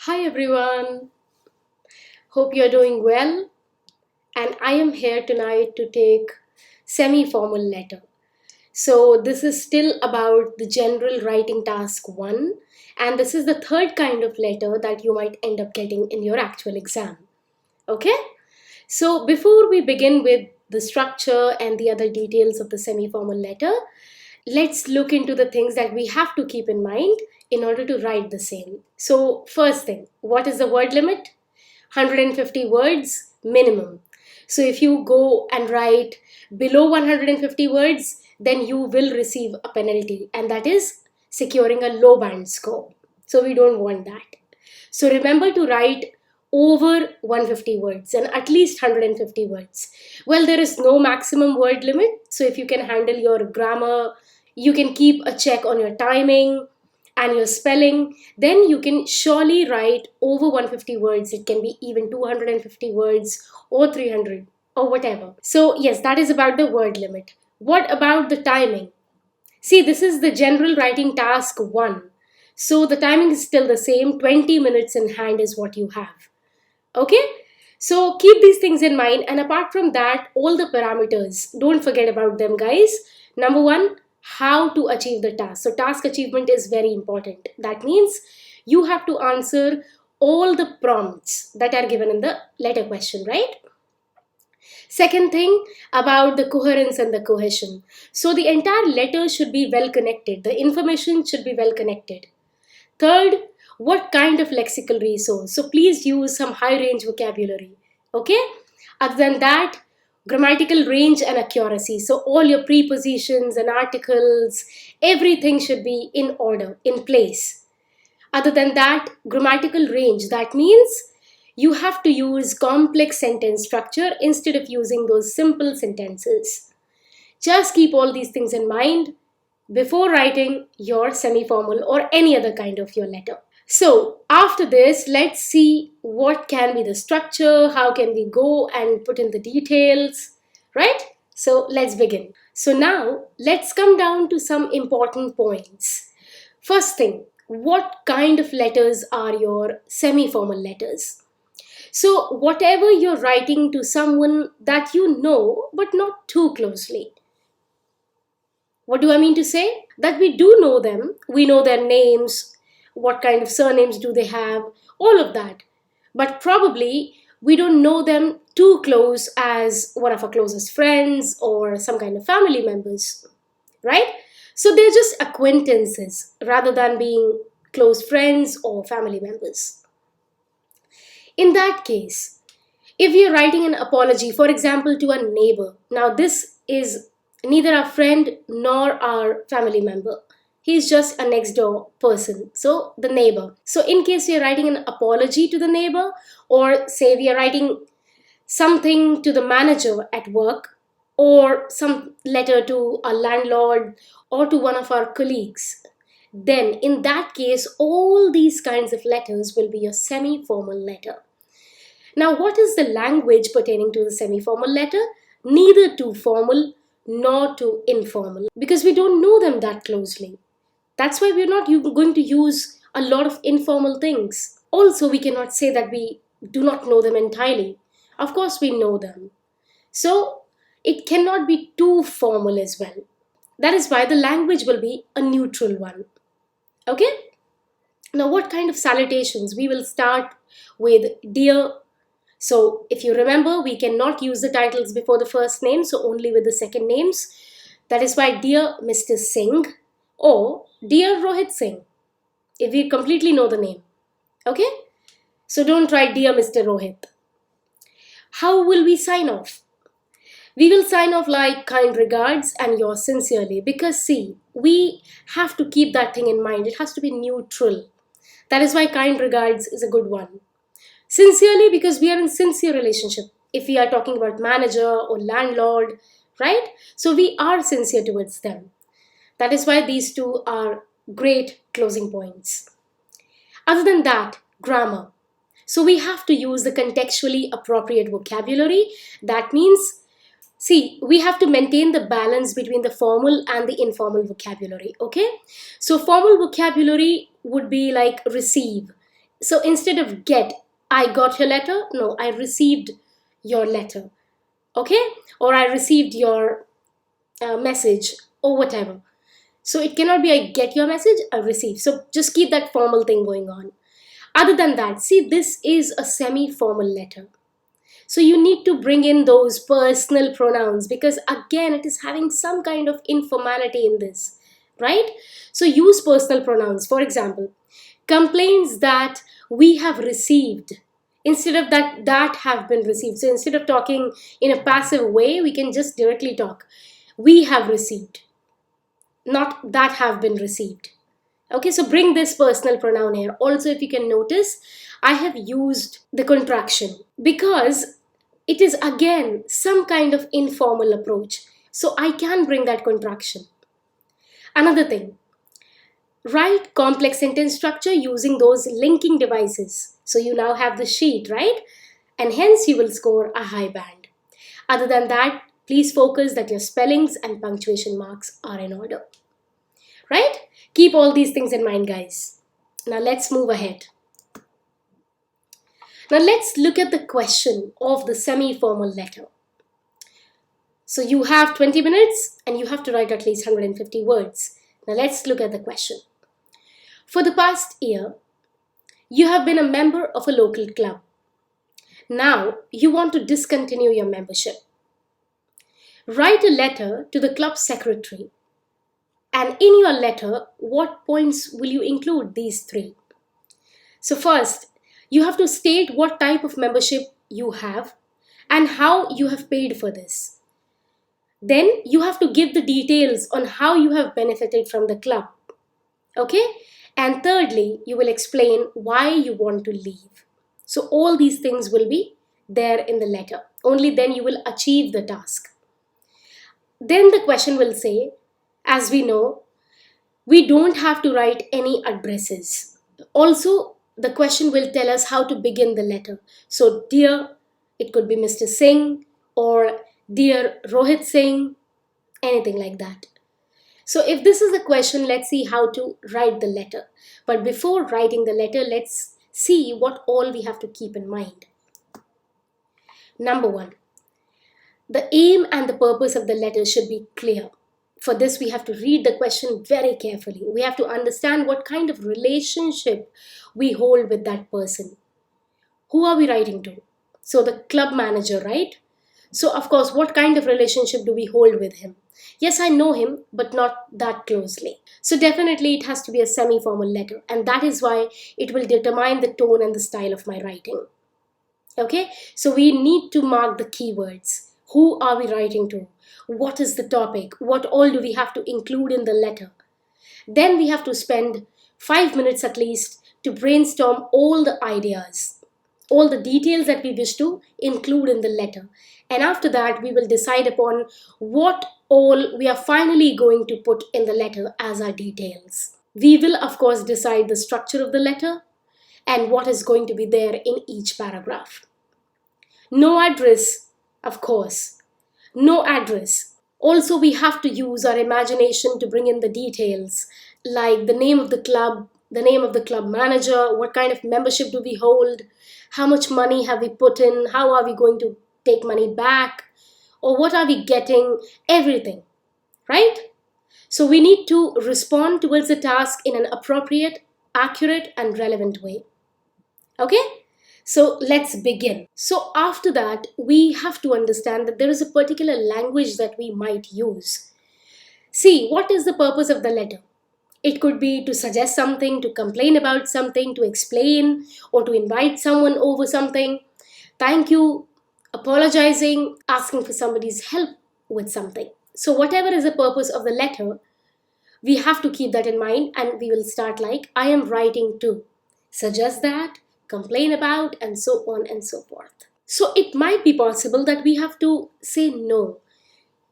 Hi everyone, hope you're doing well, and I am here tonight to take semi-formal letter. So this is still about the general writing task 1, and this is the third kind of letter that you might end up getting in your actual exam. Okay? So before we begin with the structure and the other details of the semi-formal letter, let's look into the things that we have to keep in mind in order to write the same. So first thing, what is the word limit? 150 words minimum. So if you go and write below 150 words, then you will receive a penalty, and that is securing a low band score. So we don't want that. So remember to write over 150 words and at least 150 words. Well, there is no maximum word limit. So if you can handle your grammar, you can keep a check on your timing and your spelling, then you can surely write over 150 words. It can be even 250 words or 300 or whatever. So yes, that is about the word limit. What about the timing? See, this is the general writing task 1. So the timing is still the same. 20 minutes in hand is what you have. Okay? So keep these things in mind, and apart from that, all the parameters, don't forget about them, guys. Number 1, how to achieve the task. So task achievement is very important. That means you have to answer all the prompts that are given in the letter question, right? Second thing, about the coherence and the cohesion. So the entire letter should be well connected. The information should be well connected. Third, what kind of lexical resource? So please use some high range vocabulary. Okay? Other than that, grammatical range and accuracy. So all your prepositions and articles, everything should be in order, in place. Other than that, grammatical range. That means you have to use complex sentence structure instead of using those simple sentences. Just keep all these things in mind before writing your semi-formal or any other kind of your letter. So after this, let's see what can be the structure, how can we go and put in the details, right? So let's begin. So now let's come down to some important points. First thing, what kind of letters are your semi-formal letters? So whatever you're writing to someone that you know, but not too closely. What do I mean to say? That we do know them, we know their names, what kind of surnames do they have, all of that. But probably we don't know them too close as one of our closest friends or some kind of family members, right? So they're just acquaintances rather than being close friends or family members. In that case, if you're writing an apology, for example, to a neighbor, now this is neither our friend nor our family member. He's just a next door person, so the neighbor. So in case you're writing an apology to the neighbor, or say we are writing something to the manager at work, or some letter to a landlord or to one of our colleagues, then in that case, all these kinds of letters will be a semi-formal letter. Now, what is the language pertaining to the semi-formal letter? Neither too formal nor too informal, because we don't know them that closely. That's why we're not going to use a lot of informal things. Also, we cannot say that we do not know them entirely. Of course, we know them. So, it cannot be too formal as well. That is why the language will be a neutral one. Okay? Now, what kind of salutations? We will start with dear. So if you remember, we cannot use the titles before the first name, so only with the second names. That is why dear Mr. Singh or dear Rohit Singh, if we completely know the name. Okay? So don't write dear Mr. Rohit. How will we sign off? We will sign off like kind regards and yours sincerely, because see, we have to keep that thing in mind. It has to be neutral. That is why kind regards is a good one. Sincerely, because we are in sincere relationship. If we are talking about manager or landlord, right? So we are sincere towards them. That is why these two are great closing points. Other than that, grammar. So we have to use the contextually appropriate vocabulary. That means, see, we have to maintain the balance between the formal and the informal vocabulary, okay? So formal vocabulary would be like receive, So instead of get, I got your letter, no, I received your letter. Okay? Or I received your message or whatever. So it cannot be I get your message, I receive. So just keep that formal thing going on. Other than that, see, this is a semi-formal letter. So you need to bring in those personal pronouns because again, it is having some kind of informality in this, right? So use personal pronouns. For example, complaints that we have received instead of that have been received. So instead of talking in a passive way, we can just directly talk. We have received, not that have been received. Okay, so bring this personal pronoun here. Also, if you can notice, I have used the contraction because it is again some kind of informal approach. So I can bring that contraction. Another thing, write complex sentence structure using those linking devices. So you now have the sheet, right? And hence you will score a high band. Other than that, please focus that your spellings and punctuation marks are in order. Right? Keep all these things in mind, guys. Now let's move ahead. Now let's look at the question of the semi-formal letter. So you have 20 minutes and you have to write at least 150 words. Now let's look at the question. For the past year, you have been a member of a local club. Now you want to discontinue your membership. Write a letter to the club secretary. And in your letter, what points will you include these three? So first, you have to state what type of membership you have and how you have paid for this. Then you have to give the details on how you have benefited from the club. Okay? And thirdly, you will explain why you want to leave. So all these things will be there in the letter. Only then you will achieve the task. Then the question will say, as we know, we don't have to write any addresses. Also, the question will tell us how to begin the letter. So, dear, it could be Mr. Singh or dear Rohit Singh, anything like that. So, if this is the question, let's see how to write the letter. But before writing the letter, let's see what all we have to keep in mind. Number one, the aim and the purpose of the letter should be clear. For this, we have to read the question very carefully. We have to understand what kind of relationship we hold with that person. Who are we writing to? So the club manager, right? So of course, what kind of relationship do we hold with him? Yes, I know him, but not that closely. So definitely it has to be a semi-formal letter. And that is why it will determine the tone and the style of my writing. Okay, so we need to mark the keywords. Who are we writing to? What is the topic? What all do we have to include in the letter? Then we have to spend 5 minutes at least to brainstorm all the ideas, all the details that we wish to include in the letter. And after that, we will decide upon what all we are finally going to put in the letter as our details. We will, of course, decide the structure of the letter and what is going to be there in each paragraph. No address, of course. No address. Also, we have to use our imagination to bring in the details, like the name of the club manager, what kind of membership do we hold, how much money have we put in, how are we going to take money back, or what are we getting, everything, right? So we need to respond towards the task in an appropriate, accurate, and relevant way. Okay? So let's begin. So after that, we have to understand that there is a particular language that we might use. See, what is the purpose of the letter? It could be to suggest something, to complain about something, to explain, or to invite someone over something. Thank you, apologizing, asking for somebody's help with something. So whatever is the purpose of the letter, we have to keep that in mind, and we will start like, I am writing to. Suggest that, complain about, and so on and so forth. So it might be possible that we have to say no.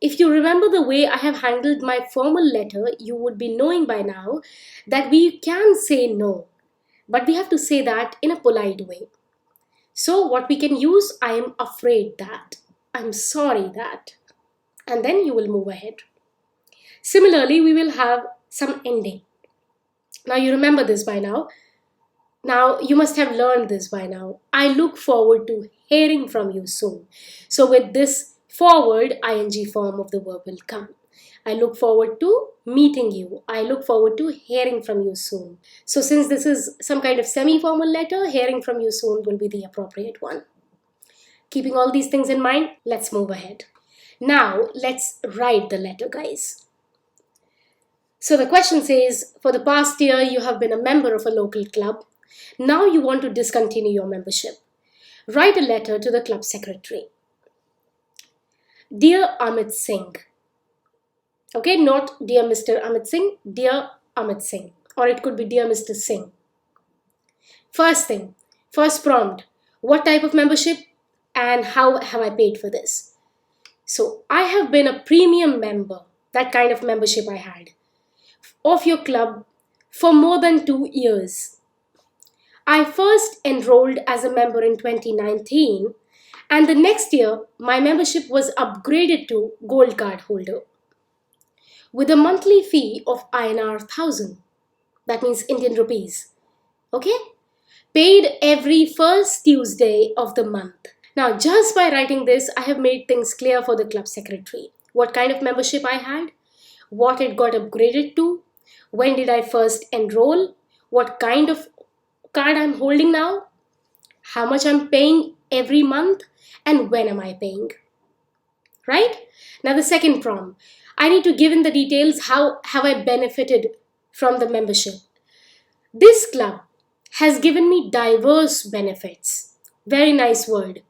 If you remember the way I have handled my formal letter, you would be knowing by now that we can say no, but we have to say that in a polite way. So what we can use, I am afraid that, I'm sorry that, and then you will move ahead. Similarly, we will have some ending. Now you remember this by now. Now, you must have learned this by now. I look forward to hearing from you soon. So, with this forward, ing form of the verb will come. I look forward to meeting you. I look forward to hearing from you soon. So, since this is some kind of semi formal letter, hearing from you soon will be the appropriate one. Keeping all these things in mind, let's move ahead. Now, let's write the letter, guys. So, the question says, for the past year, you have been a member of a local club. Now you want to discontinue your membership. Write a letter to the club secretary. Dear Amit Singh. Okay, not dear Mr. Amit Singh, dear Amit Singh. Or it could be dear Mr. Singh. First thing, first prompt. What type of membership and how have I paid for this? So I have been a premium member, that kind of membership I had, of your club for more than 2 years. I first enrolled as a member in 2019, and the next year my membership was upgraded to gold card holder with a monthly fee of INR 1000. That means Indian rupees. Okay? Paid every first Tuesday of the month. Now, just by writing this, I have made things clear for the club secretary. What kind of membership I had, what it got upgraded to, when did I first enroll, what kind of card I'm holding now, how much I'm paying every month, and when am I paying. Right? Now the second prompt, I need to give in the details how have I benefited from the membership. This club has given me diverse benefits. Very nice word.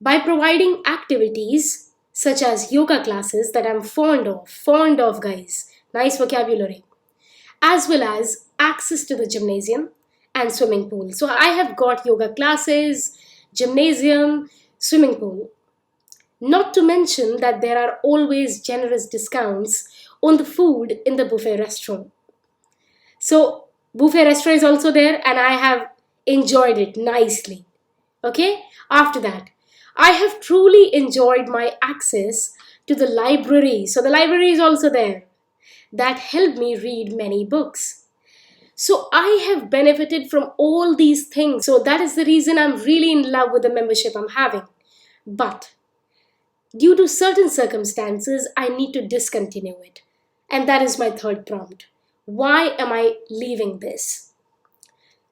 By providing activities such as yoga classes that I'm fond of guys, nice vocabulary, as well as access to the gymnasium and swimming pool. So I have got yoga classes, gymnasium, swimming pool. Not to mention that there are always generous discounts on the food in the buffet restaurant. So buffet restaurant is also there and I have enjoyed it nicely. Okay, after that, I have truly enjoyed my access to the library. So the library is also there. That helped me read many books. So I have benefited from all these things. So that is the reason I'm really in love with the membership I'm having. But due to certain circumstances, I need to discontinue it. And that is my third prompt. Why am I leaving this?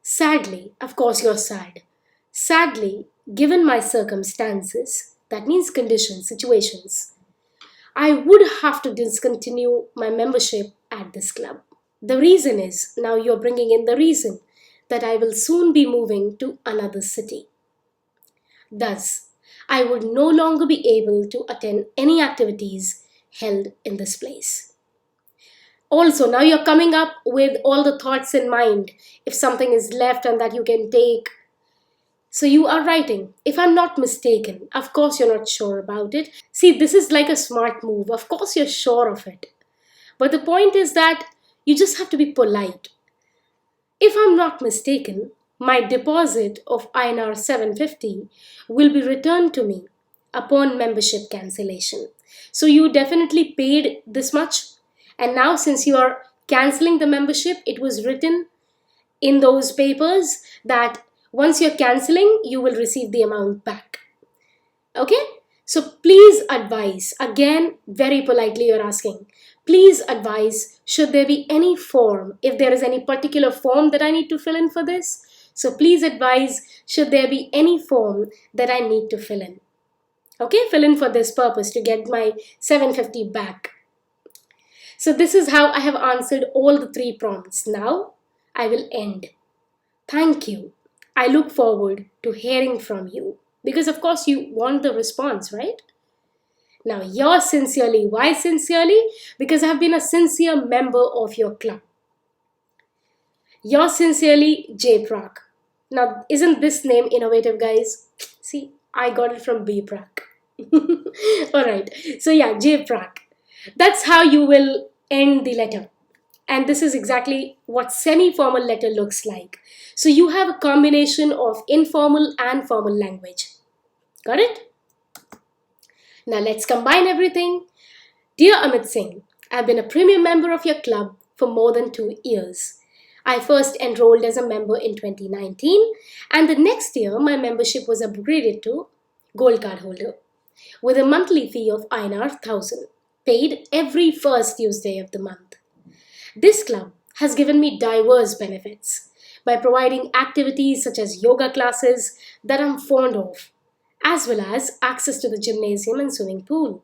Sadly, of course you're sad. Sadly, given my circumstances, that means conditions, situations, I would have to discontinue my membership at this club. The reason is, now you're bringing in the reason, that I will soon be moving to another city. Thus, I would no longer be able to attend any activities held in this place. Also, now you're coming up with all the thoughts in mind, if something is left and that you can take. So you are writing, if I'm not mistaken, of course you're not sure about it. See, this is like a smart move. Of course you're sure of it. But the point is that you just have to be polite. If I'm not mistaken, my deposit of INR 750 will be returned to me upon membership cancellation. So you definitely paid this much. And now since you are cancelling the membership, it was written in those papers that once you're cancelling, you will receive the amount back. Okay? So please advise, again, very politely you're asking, please advise, should there be any form, if there is any particular form that I need to fill in for this? So please advise, should there be any form that I need to fill in? Okay, fill in for this purpose to get my 750 back. So this is how I have answered all the 3 prompts. Now I will end. Thank you. I look forward to hearing from you because of course you want the response, right? Now yours sincerely. Why sincerely? Because I've been a sincere member of your club. Yours sincerely, J. Prak. Now isn't this name innovative, guys? See, I got it from B. Prak. Alright, so yeah, J. Prak. That's how you will end the letter. And this is exactly what semi-formal letter looks like. So you have a combination of informal and formal language. Got it? Now let's combine everything. Dear Amit Singh, I've been a premium member of your club for more than 2 years. I first enrolled as a member in 2019, and the next year my membership was upgraded to Gold Card holder with a monthly fee of INR 1000, paid every first Tuesday of the month. This club has given me diverse benefits by providing activities such as yoga classes that I'm fond of, as well as access to the gymnasium and swimming pool.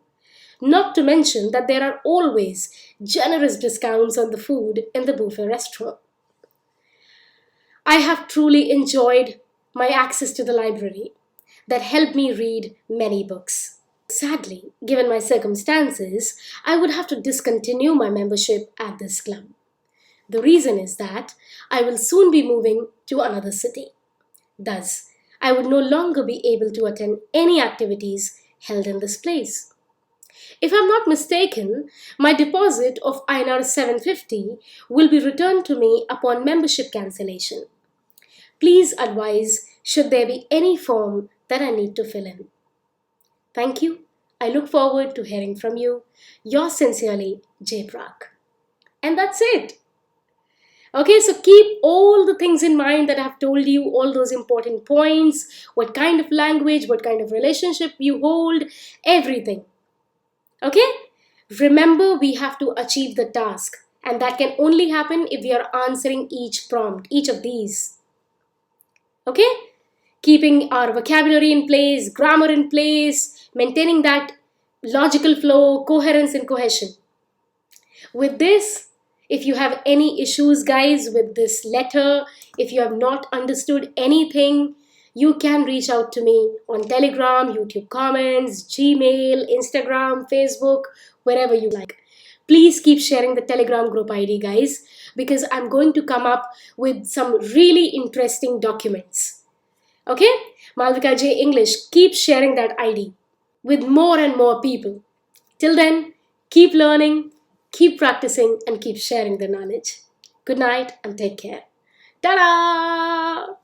Not to mention that there are always generous discounts on the food in the buffet restaurant. I have truly enjoyed my access to the library that helped me read many books. Sadly, given my circumstances, I would have to discontinue my membership at this club. The reason is that I will soon be moving to another city. Thus, I would no longer be able to attend any activities held in this place. If I'm not mistaken, my deposit of INR 750 will be returned to me upon membership cancellation. Please advise should there be any form that I need to fill in. Thank you. I look forward to hearing from you. Yours sincerely, J. Prak. And that's it. Okay, so keep all the things in mind that I've told you, all those important points, what kind of language, what kind of relationship you hold, everything. Okay? Remember, we have to achieve the task, and that can only happen if we are answering each prompt, each of these. Okay? Keeping our vocabulary in place, grammar in place, maintaining that logical flow, coherence and cohesion. With this, if you have any issues, guys, with this letter, if you have not understood anything, you can reach out to me on Telegram, YouTube comments, Gmail, Instagram, Facebook, wherever you like. Please keep sharing the Telegram group ID, guys, because I'm going to come up with some really interesting documents. Okay? Malvika J English, keep sharing that ID with more and more people. Till then, keep learning, keep practicing, and keep sharing the knowledge. Good night and take care. Ta-da!